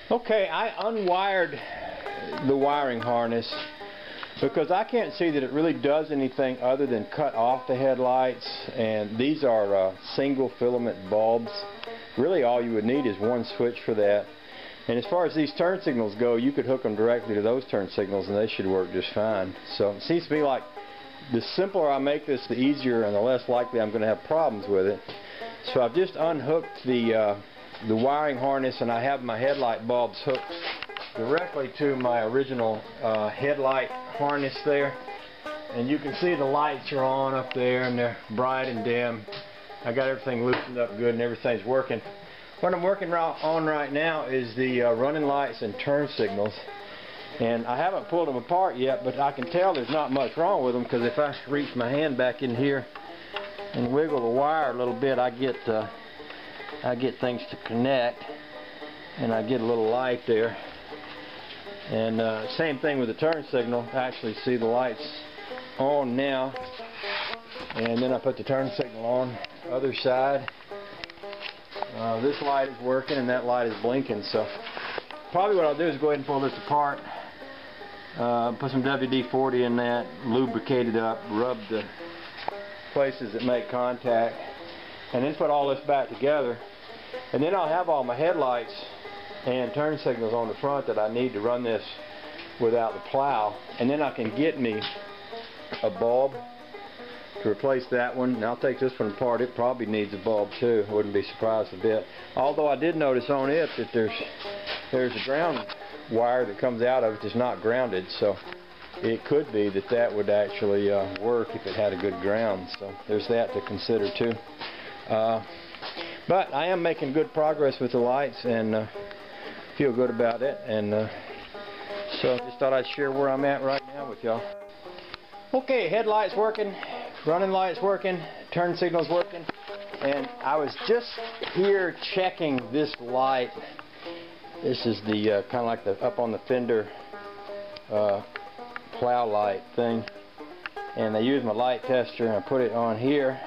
Okay, I unwired the wiring harness because I can't see that it really does anything other than cut off the headlights, and these are single filament bulbs. Really all you would need is one switch for that. And as far as these turn signals go, you could hook them directly to those turn signals and they should work just fine. So it seems to me like the simpler I make this, the easier and the less likely I'm going to have problems with it. So I've just unhooked the wiring harness, and I have my headlight bulbs hooked directly to my original headlight harness there. And you can see the lights are on up there and they're bright and dim. I got everything loosened up good and everything's working. What I'm working on right now is the running lights and turn signals. And I haven't pulled them apart yet, but I can tell there's not much wrong with them, because if I reach my hand back in here and wiggle the wire a little bit, I get things to connect, and I get a little light there. And same thing with the turn signal. I actually see the lights on now, and then I put the turn signal on the other side. This light is working and that light is blinking, so probably what I'll do is go ahead and pull this apart, put some WD-40 in that, lubricate it up, rub the places that make contact, and then put all this back together. And then I'll have all my headlights and turn signals on the front that I need to run this without the plow. And then I can get me a bulb to replace that one. And I'll take this one apart. It probably needs a bulb too. I wouldn't be surprised a bit. Although I did notice on it that there's a ground wire that comes out of it that's not grounded. So it could be that that would actually work if it had a good ground. So there's that to consider too. But I am making good progress with the lights and feel good about it. And so just thought I'd share where I'm at right now with y'all. Okay, headlights working, running lights working, turn signals working, and I was just here checking this light. This is the kind of like the up on the fender plow light thing, and I used my light tester and I put it on here,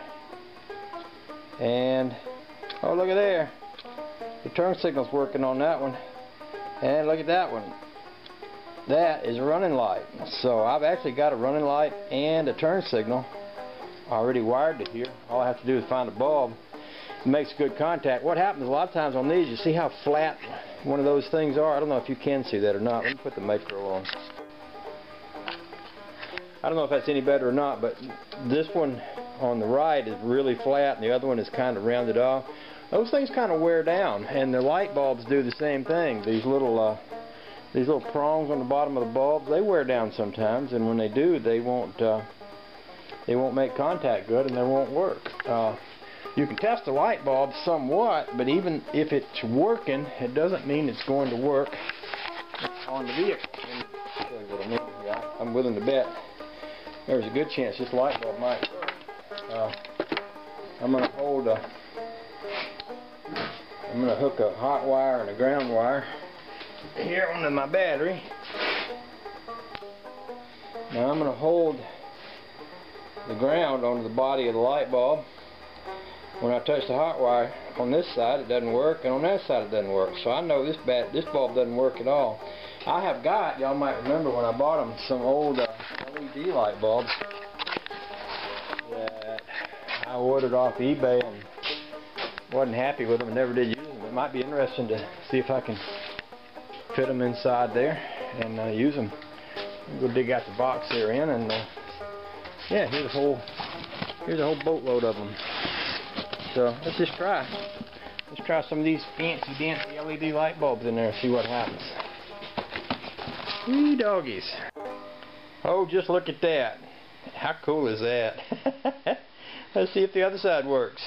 and oh, look at there, the turn signal's working on that one, and look at that one. That is a running light. So I've actually got a running light and a turn signal already wired to here. All I have to do is find a bulb. It makes good contact. What happens a lot of times on these, you see how flat one of those things are? I don't know if you can see that or not. Let me put the macro on. I don't know if that's any better or not, but this one on the right is really flat and the other one is kind of rounded off. Those things kind of wear down, and the light bulbs do the same thing. These little prongs on the bottom of the bulbs, they wear down sometimes, and when they do, they won't make contact good and they won't work. You can test the light bulb somewhat, but even if it's working, it doesn't mean it's going to work on the vehicle. I'll tell you what I mean here. I'm willing to bet there's a good chance this light bulb might work. I'm going to hook a hot wire and a ground wire here onto my battery. Now I'm going to hold the ground onto the body of the light bulb. When I touch the hot wire on this side, it doesn't work, and on that side it doesn't work. So I know this bulb doesn't work at all. I have got, y'all might remember when I bought them, some old LED light bulbs that I ordered off eBay and wasn't happy with them and never did use them. It might be interesting to see if I can fit them inside there and use them. We'll dig out the box they're in, and yeah, here's a whole boatload of them. So let's just try. Let's try some of these fancy dancy LED light bulbs in there and see what happens. Wee doggies. Oh, just look at that. How cool is that? Let's see if the other side works.